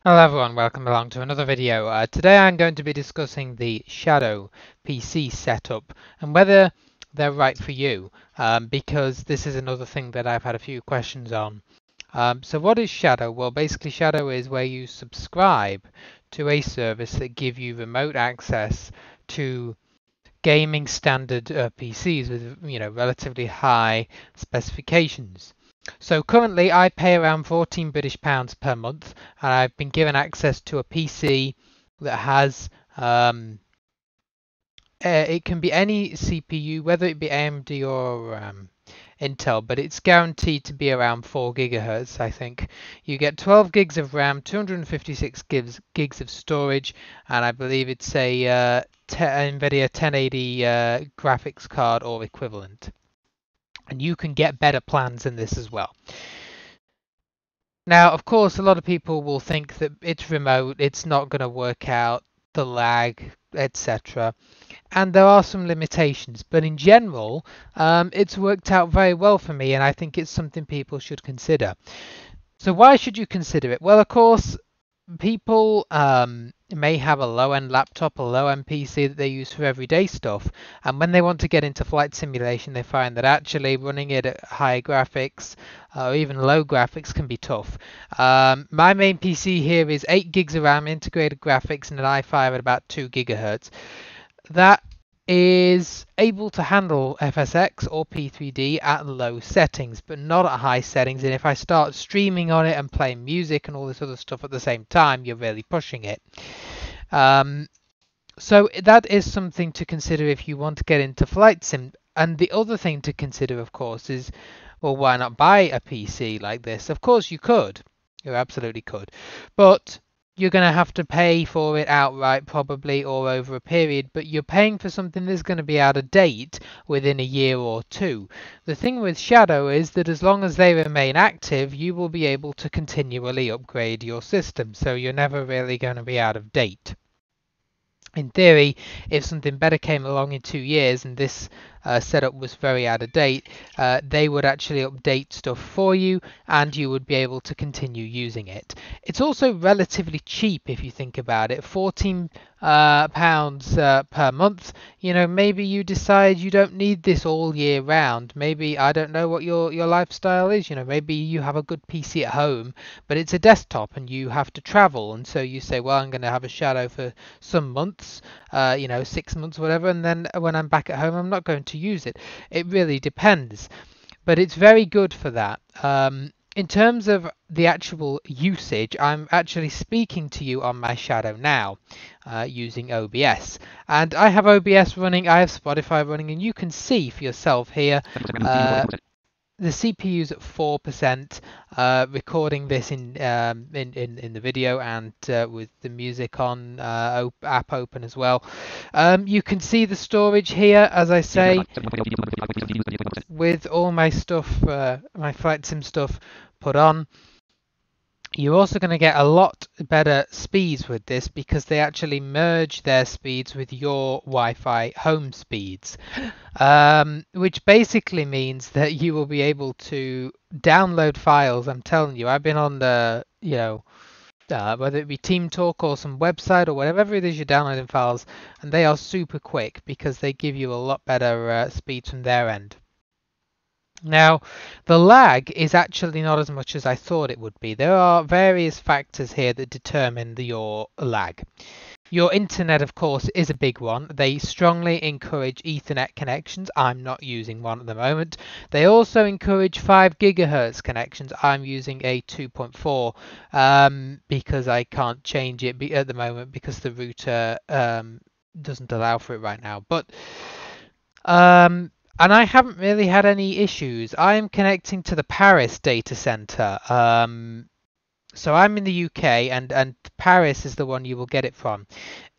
Hello everyone, welcome along to another video. Today I'm going to be discussing the Shadow PC setup and whether they're right for you, because this is another thing that I've had a few questions on. So what is Shadow? Well, basically Shadow is where you subscribe to a service that give you remote access to gaming standard PCs with relatively high specifications. So currently I pay around £14 per month, and I've been given access to a PC that has it can be any CPU, whether it be AMD or Intel, but it's guaranteed to be around 4 gigahertz. I think you get 12 gigs of RAM, 256 gigs of storage, and I believe it's a NVIDIA 1080 graphics card or equivalent. And you can get better plans than this as well. Now, of course, a lot of people will think that it's remote, it's not going to work out, the lag, etc. And there are some limitations, but in general, it's worked out very well for me, and I think it's something people should consider. So why should you consider it? Well, of course, people may have a low-end laptop, a low-end PC that they use for everyday stuff, and when they want to get into flight simulation, they find that actually running it at high graphics or even low graphics can be tough. My main PC here is 8 gigs of RAM, integrated graphics, and an i5 at about 2 gigahertz. That is able to handle FSX or P3D at low settings, but not at high settings. And if I start streaming on it and playing music and all this other stuff at the same time, you're really pushing it. So that is something to consider if you want to get into flight sim. And the other thing to consider, of course, is, well, why not buy a PC like this? Of course you could. You absolutely could. But you're going to have to pay for it outright probably or over a period, but you're paying for something that's going to be out of date within a year or two. The thing with Shadow is that as long as they remain active, you will be able to continually upgrade your system, so you're never really going to be out of date. In theory, if something better came along in 2 years and this setup was very out of date, they would actually update stuff for you and you would be able to continue using it. It's also relatively cheap if you think about it. £14 per month. Maybe you decide you don't need this all year round. Maybe, I don't know what your lifestyle is. Maybe you have a good PC at home, but it's a desktop and you have to travel, and so you say, well, I'm going to have a Shadow for some months, 6 months, whatever, and then when I'm back at home, I'm not going to use it. It really depends, but it's very good for that. In terms of the actual usage, I'm actually speaking to you on my Shadow now using OBS. And I have OBS running, I have Spotify running, and you can see for yourself here the CPU's at 4%, recording this in the video and with the music on, app open as well. You can see the storage here, as I say, with all my stuff, my flight sim stuff put on. You're also going to get a lot better speeds with this because they actually merge their speeds with your Wi-Fi home speeds, which basically means that you will be able to download files. I'm telling you, I've been on the, whether it be TeamTalk or some website or whatever it is you're downloading files, and they are super quick because they give you a lot better speeds from their end. Now, the lag is actually not as much as I thought it would be. There are various factors here that determine your lag. Your internet, of course, is a big one. They strongly encourage Ethernet connections. I'm not using one at the moment. They also encourage 5 gigahertz connections. I'm using a 2.4 because I can't change it at the moment because the router doesn't allow for it right now. But and I haven't really had any issues. I am connecting to the Paris data center. So I'm in the UK, and Paris is the one you will get it from.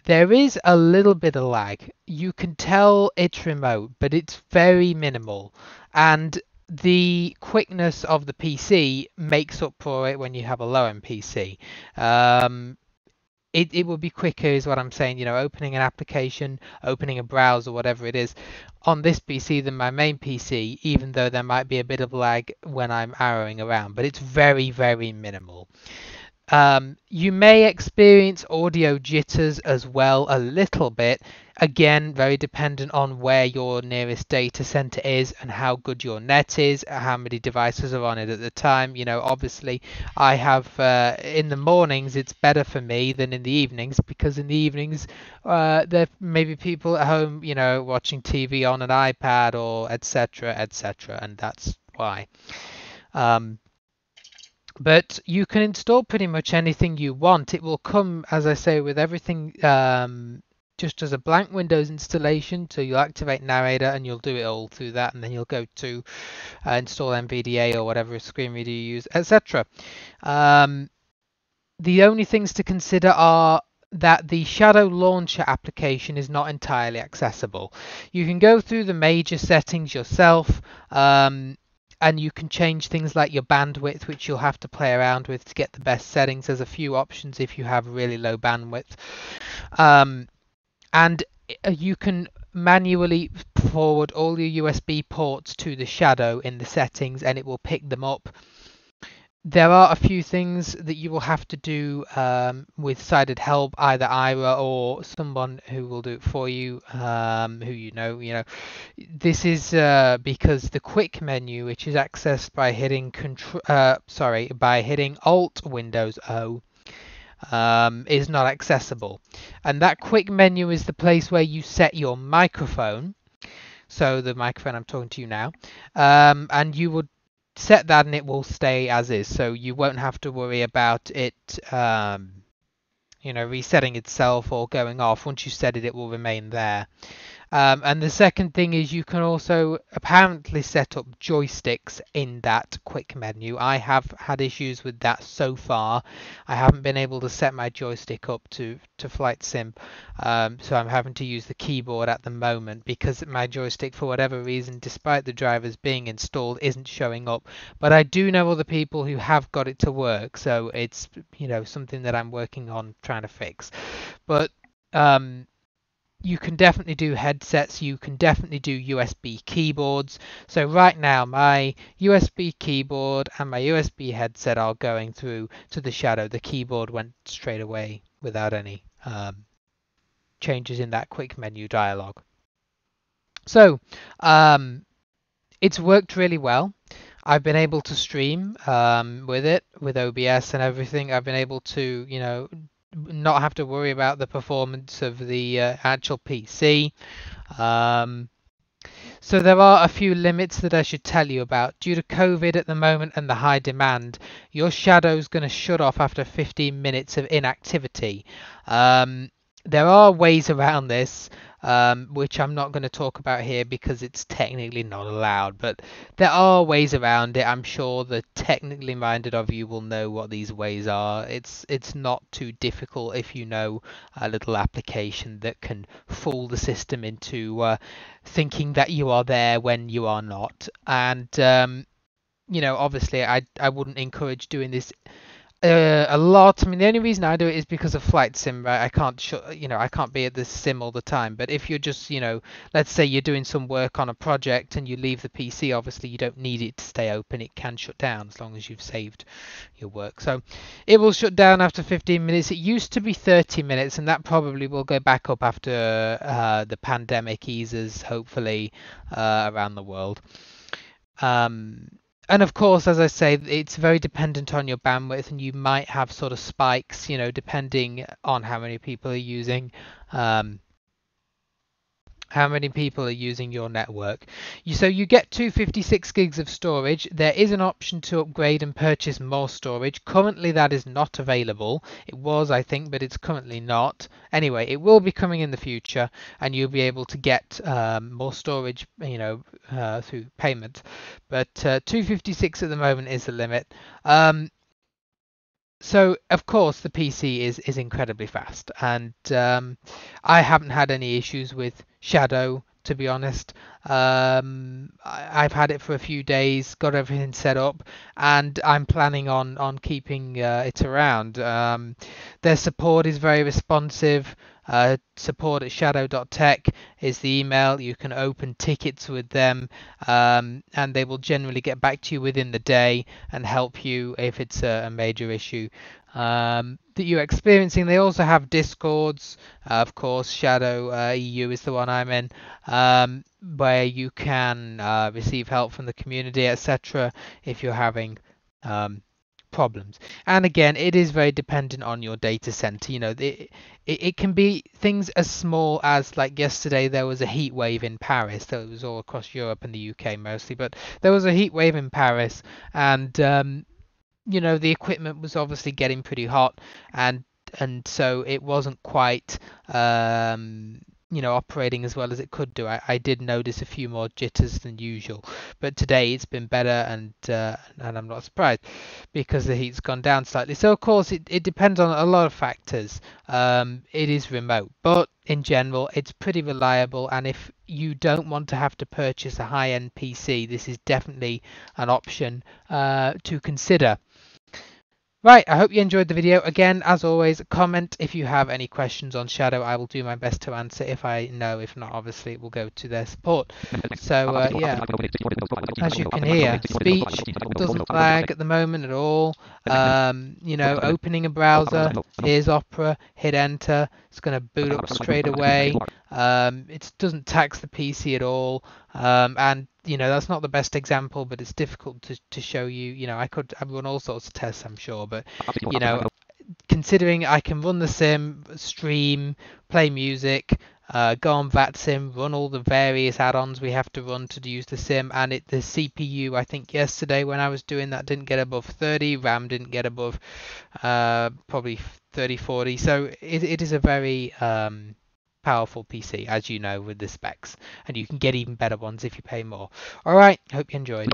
There is a little bit of lag. You can tell it's remote, but it's very minimal. And the quickness of the PC makes up for it when you have a low-end PC. It will be quicker is what I'm saying, opening an application, opening a browser, whatever it is, on this PC than my main PC, even though there might be a bit of lag when I'm arrowing around, but it's very, very minimal. You may experience audio jitters as well, a little bit. Again, very dependent on where your nearest data center is and how good your net is, how many devices are on it at the time. Obviously, I have in the mornings it's better for me than in the evenings, because in the evenings there may be people at home, watching TV on an iPad or etc. etc. And that's why. Um, but you can install pretty much anything you want. It will come, as I say, with everything just as a blank Windows installation. So you'll activate Narrator and you'll do it all through that, and then you'll go to install NVDA or whatever screen reader you use, etc. The only things to consider are that the Shadow Launcher application is not entirely accessible. You can go through the major settings yourself. And you can change things like your bandwidth, which you'll have to play around with to get the best settings. There's a few options if you have really low bandwidth. And you can manually forward all your USB ports to the Shadow in the settings, and it will pick them up. There are a few things that you will have to do with sighted help, either Ira or someone who will do it for you, who you know. This is because the quick menu, which is accessed by hitting Alt Windows O, is not accessible. And that quick menu is the place where you set your microphone. So the microphone I'm talking to you now, and you would set that and it will stay as is, so you won't have to worry about it resetting itself or going off. Once you set it, it will remain there. And the second thing is you can also apparently set up joysticks in that quick menu. I have had issues with that so far. I haven't been able to set my joystick up to Flight Sim, so I'm having to use the keyboard at the moment because my joystick, for whatever reason, despite the drivers being installed, isn't showing up. But I do know other people who have got it to work, so it's something that I'm working on trying to fix. But you can definitely do headsets, you can definitely do USB keyboards. So right now my USB keyboard and my USB headset are going through to the Shadow. The keyboard went straight away without any changes in that quick menu dialog. So it's worked really well. I've been able to stream with it, with OBS and everything. I've been able to, not have to worry about the performance of the actual PC. So there are a few limits that I should tell you about. Due to COVID at the moment and the high demand, your Shadow's going to shut off after 15 minutes of inactivity. There are ways around this, which I'm not going to talk about here because it's technically not allowed, but there are ways around it. I'm sure the technically minded of you will know what these ways are. It's not too difficult if you know a little application that can fool the system into thinking that you are there when you are not. And obviously I wouldn't encourage doing this a lot. I mean, the only reason I do it is because of Flight Sim, right? I can't be at the sim all the time. But if you're just, let's say you're doing some work on a project and you leave the PC, obviously you don't need it to stay open. It can shut down as long as you've saved your work. So it will shut down after 15 minutes. It used to be 30 minutes, and that probably will go back up after the pandemic eases, hopefully, around the world. And of course, as I say, it's very dependent on your bandwidth, and you might have sort of spikes, depending on how many people are using your network. So you get 256 gigs of storage. There is an option to upgrade and purchase more storage. Currently that is not available. It was, I think, but it's currently not. Anyway, it will be coming in the future, and you'll be able to get more storage, through payment. But 256 at the moment is the limit. So of course the PC is incredibly fast, and I haven't had any issues with Shadow, to be honest. I've had it for a few days, got everything set up, and I'm planning on keeping it around. Their support is very responsive. support@shadow.tech is the email. You can open tickets with them, and they will generally get back to you within the day and help you if it's a major issue that you're experiencing. They also have Discords, of course. Shadow EU is the one I'm in, where you can receive help from the community, etc. if you're having problems. And again, it is very dependent on your data center. You know, it can be things as small as, like yesterday, there was a heat wave in Paris. So it was all across Europe and the UK mostly, but there was a heat wave in Paris, and you know, the equipment was obviously getting pretty hot, and so it wasn't quite you know, operating as well as it could do. I did notice a few more jitters than usual, but today it's been better, and I'm not surprised because the heat's gone down slightly. So of course it depends on a lot of factors. It is remote, but in general it's pretty reliable, and if you don't want to have to purchase a high-end PC, this is definitely an option to consider. Right, I hope you enjoyed the video. Again, as always, comment if you have any questions on Shadow. I will do my best to answer if I know. If not, obviously, it will go to their support. So, yeah, as you can hear, speech doesn't lag at the moment at all. You know, opening a browser, here's Opera, hit enter, it's going to boot up straight away. It doesn't tax the PC at all. And you know, that's not the best example, but it's difficult to show you. You know, I've run all sorts of tests, I'm sure, but you know, considering I can run the sim, stream, play music, go on VATSIM, run all the various add-ons we have to run to use the sim, and the CPU, I think yesterday when I was doing that, didn't get above 30, RAM didn't get above probably 30, 40, so it is a very powerful PC, as you know, with the specs, and you can get even better ones if you pay more. All right, hope you enjoyed.